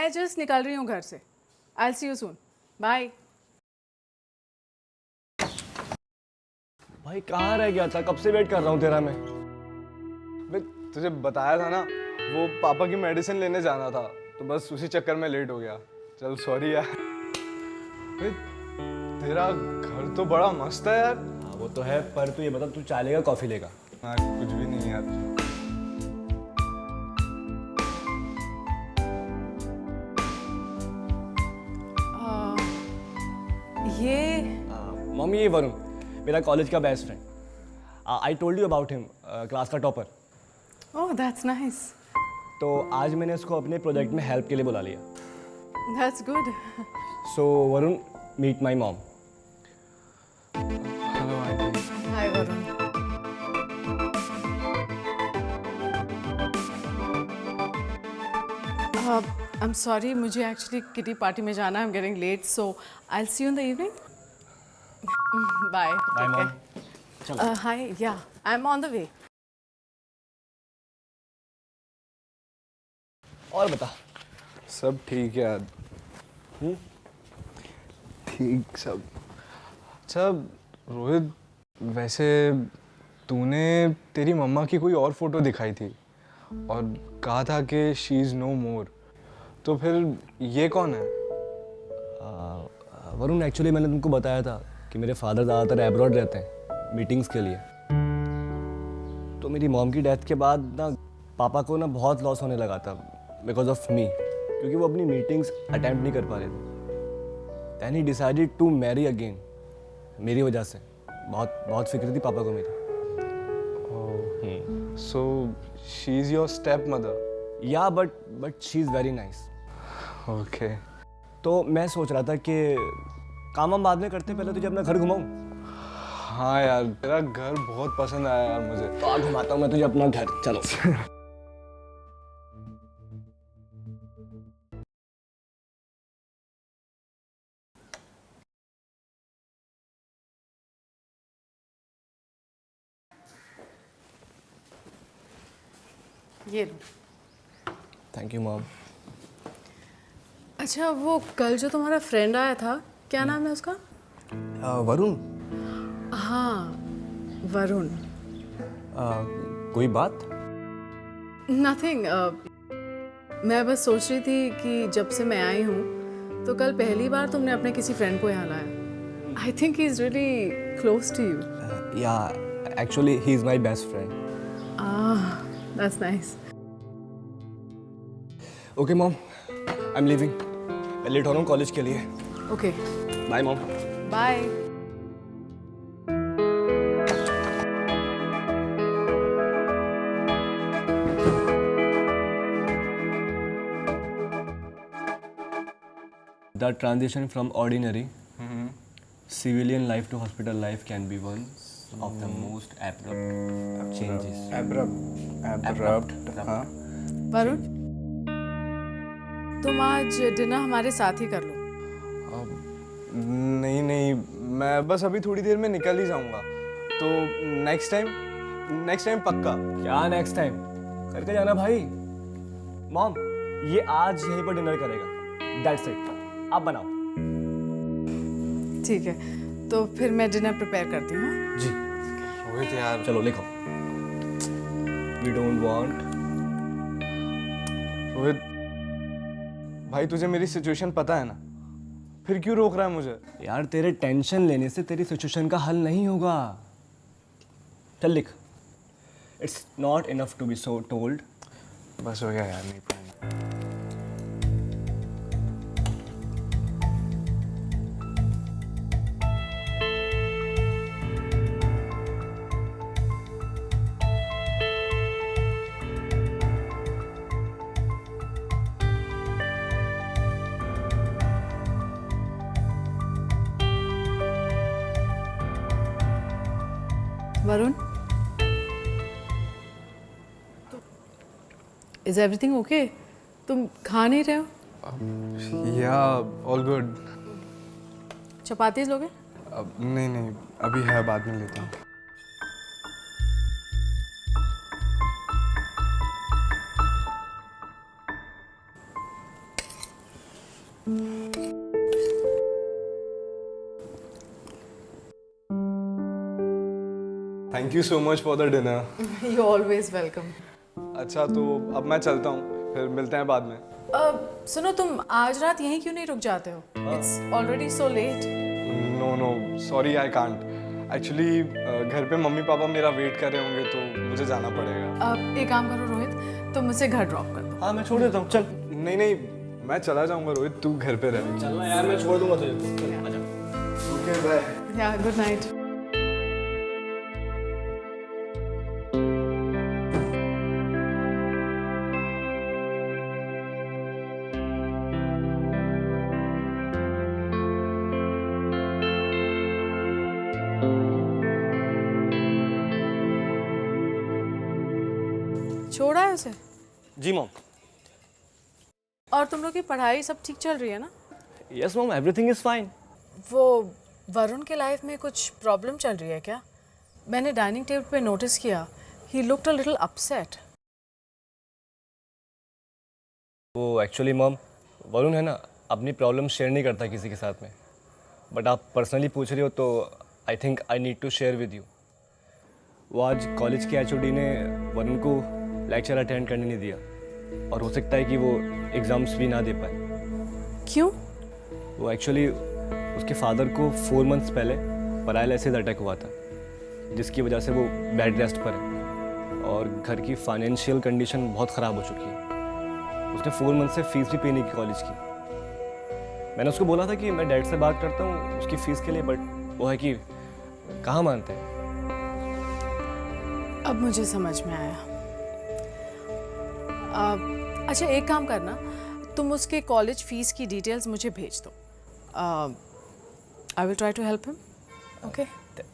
मैं जस्ट निकल रही हूँ घर से। आई सी यू सून। बाय। भाई कहाँ रह गया था? कब से वेट कर रहा हूँ तेरा मैं। तुझे बताया था ना, वो पापा की मेडिसिन लेने जाना था, तो बस उसी चक्कर में लेट हो गया। चल सॉरी यार। बे, तेरा घर तो बड़ा मस्त है यार। हाँ वो तो है, पर तू ये बता, तू चाय लेगा कॉफी लेगा? हाँ कुछ भी नहीं यार। ये मम्मी ये वरुण, मेरा कॉलेज का best friend. I told you about him, class का टॉपर। Oh that's nice. तो आज मैंने उसको अपने प्रोजेक्ट में हेल्प के लिए बुला लिया। That's good. So Varun, meet my mom. Hello aunty. Hi Varun. I am sorry, मुझे एक्चुअली किटी पार्टी में जाना है। I am getting late, so I will see you in the evening. Bye. Bye mom. चलो। Hi, yeah I am on the way. और बता। सब ठीक है यार। ठीक सब। अच्छा रोहित, वैसे तूने तेरी मम्मा की कोई और फोटो दिखाई थी और कहा था कि शी इज़ नो मोर, तो फिर ये कौन है? वरुण, एक्चुअली मैंने तुमको बताया था कि मेरे फादर ज़्यादातर एब्रॉड रहते हैं मीटिंग्स के लिए। तो मेरी मॉम की डेथ के बाद ना पापा को ना बहुत लॉस होने लगा था बिकॉज ऑफ मी, क्योंकि वो अपनी मीटिंग्स अटेम्प्ट नहीं कर पा रहे थे। Then he decided to marry again, मेरी वजह से। बहुत बहुत फिक्र थी पापा को मेरी। So she is your stepmother? Yeah but she is very nice. Okay. तो मैं सोच रहा था कि काम हम बाद में करते, पहले तुझे अपना घर घुमाऊँ। हाँ यार, तेरा घर बहुत पसंद आया यार मुझे। तो आ घुमाता हूँ मैं तुझे अपना घर, चलो। ये लो। Thank you mom. अच्छा, वो कल जो तुम्हारा फ्रेंड आया था, क्या नाम है उसका? वरुण। हाँ, वरुण। कोई बात? नथिंग। मैं बस सोच रही थी कि जब से मैं आई हूँ तो कल पहली बार तुमने अपने किसी फ्रेंड को यहाँ लाया। I think he is really close to you. Yeah actually he is my best friend. That's nice. Okay mom, I am leaving. मैं लेट हो रहा हूँ कॉलेज के लिए। Okay, bye mom. Bye. The transition from ordinary civilian life to hospital life can be one of the most abrupt changes. Abrupt. हाँ। वरुण, तुम आज डिनर हमारे साथ ही कर लो। नहीं नहीं, मैं बस अभी थोड़ी देर में निकल ही जाऊंगा, तो नेक्स्ट टाइम पक्का। क्या नेक्स्ट टाइम? करके जाना भाई। मॉम, ये आज यहीं पर डिनर करेगा। That's it. आप बनाओ। ठीक है, तो फिर मैं डिनर प्रिपेयर करती हूँ। हाँ? जी। रोहित यार। चलो लिखो। We don't want। रोहित भाई, तुझे मेरी सिचुएशन पता है ना, फिर क्यों रोक रहा है मुझे? यार तेरे टेंशन लेने से तेरी सिचुएशन का हल नहीं होगा। चल लिख। It's not enough to be so told. बस हो गया यार, नहीं पढ़ना। Varun, is everything okay? तुम खा नहीं रहे हो? या ऑल गुड। चपातीज लोगे? नहीं नहीं, अभी है, बाद में लेता हूँ। Thank you so much for the dinner. You always welcome. अच्छा तो अब मैं चलता हूँ, फिर मिलते हैं बाद में. सुनो, तुम आज रात यहीं क्यों नहीं रुक जाते हो? It's already so late. No no sorry I can't. Actually घर पे मम्मी पापा मेरा वेट कर रहे होंगे तो मुझे जाना पड़ेगा. एक काम करो रोहित, तुम मुझे घर ड्रॉप कर दो. हाँ मैं छोड़ देता हूँ, चल. नहीं नहीं मैं चला जाऊंगा रोहित, तू घर पे रह. चलना यार, मैं छोड़ दूंगा तुझे. चल, आजा. Okay bye. Yeah good night. छोड़ा है उसे? जी मॉम. और तुम लोग की पढ़ाई सब ठीक चल रही है ना? Yes mom, everything is fine. वो वरुण के लाइफ में कुछ प्रॉब्लम चल रही है क्या? मैंने डाइनिंग टेबल पे नोटिस किया. He looked a little upset. वो एक्चुअली मॉम, वरुण है ना, अपनी प्रॉब्लम शेयर नहीं करता किसी के साथ में. बट आप पर्सनली पूछ रही हो तो I think I need to share with you. वो आज कॉलेज के एचओडी ने वरुण को लेक्चर अटेंड करने नहीं दिया, और हो सकता है कि वो एग्ज़ाम्स भी ना दे पाए. क्यों? वो एक्चुअली उसके फादर को 4 मंथ्स पहले पैरालिसिस अटैक हुआ था, जिसकी वजह से वो बेड रेस्ट पर है और घर की फाइनेंशियल कंडीशन बहुत ख़राब हो चुकी है. उसने 4 मंथ से फीस भी पे नहीं की कॉलेज की. मैंने उसको बोला था कि मैं डैड से बात करता हूँ उसकी फ़ीस के लिए, बट वो है कि कहाँ मानते हैं. अब मुझे समझ में आया. अच्छा एक काम करना, तुम उसके कॉलेज फीस की डिटेल्स मुझे भेज दो. I will try to help him. Okay,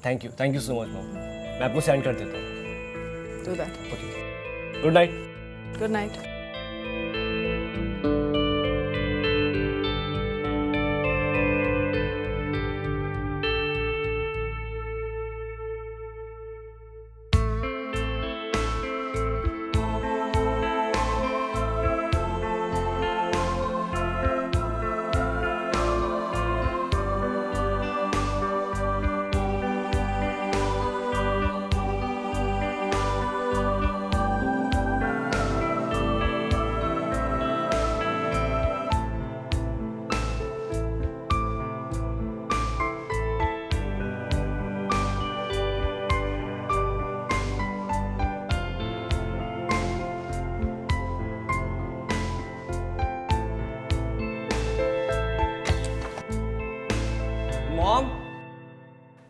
thank you so much mom. मैं आपको सेंड कर देता हूँ. Do that. Okay, good night. Good night.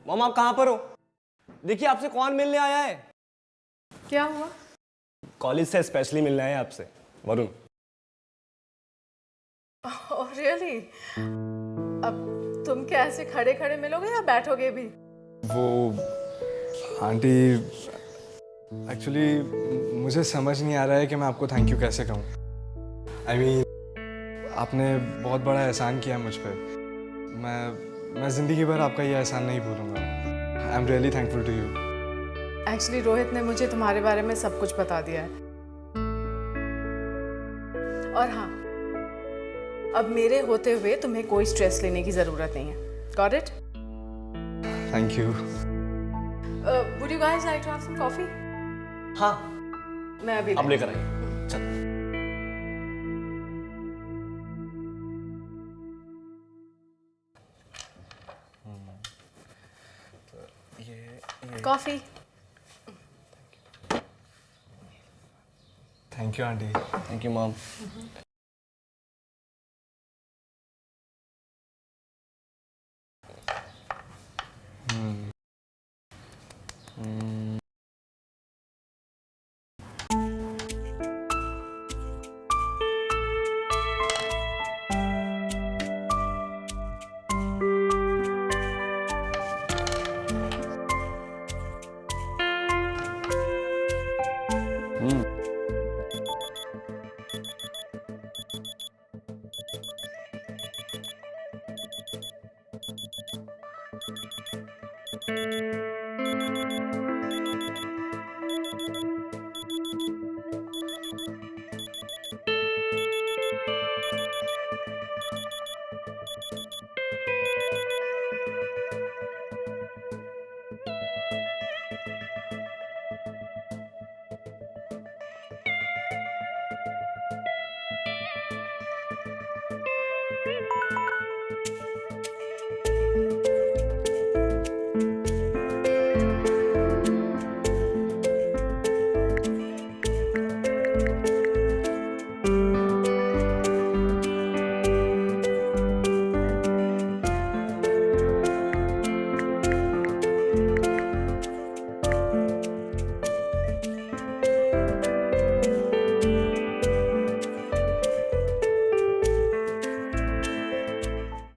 Mom आप कहाँ पर हो? देखिए आपसे कौन मिलने आया है. क्या हुआ? कॉलेज से स्पेशली मिलने आया है आपसे, वरुण. Oh really? अब तुम क्या ऐसे खड़े खड़े मिलोगे या बैठोगे भी? वो आंटी एक्चुअली मुझे समझ नहीं आ रहा है कि मैं आपको थैंक यू कैसे कहूँ. आई मीन आपने बहुत बड़ा एहसान किया मुझ पर. मैं ज़िंदगी भर आपका ये एहसान नहीं भूलूंगा. I am really thankful to you. Actually Rohit ने मुझे तुम्हारे बारे में सब कुछ बता दिया है. और हाँ, अब मेरे होते हुए तुम्हें कोई स्ट्रेस लेने की ज़रूरत नहीं है. Got it? Thank you. Would you guys like to have some coffee? हाँ, मैं अभी अब लेकर आइए. चल. Coffee. Thank you aunty. Thank you mom.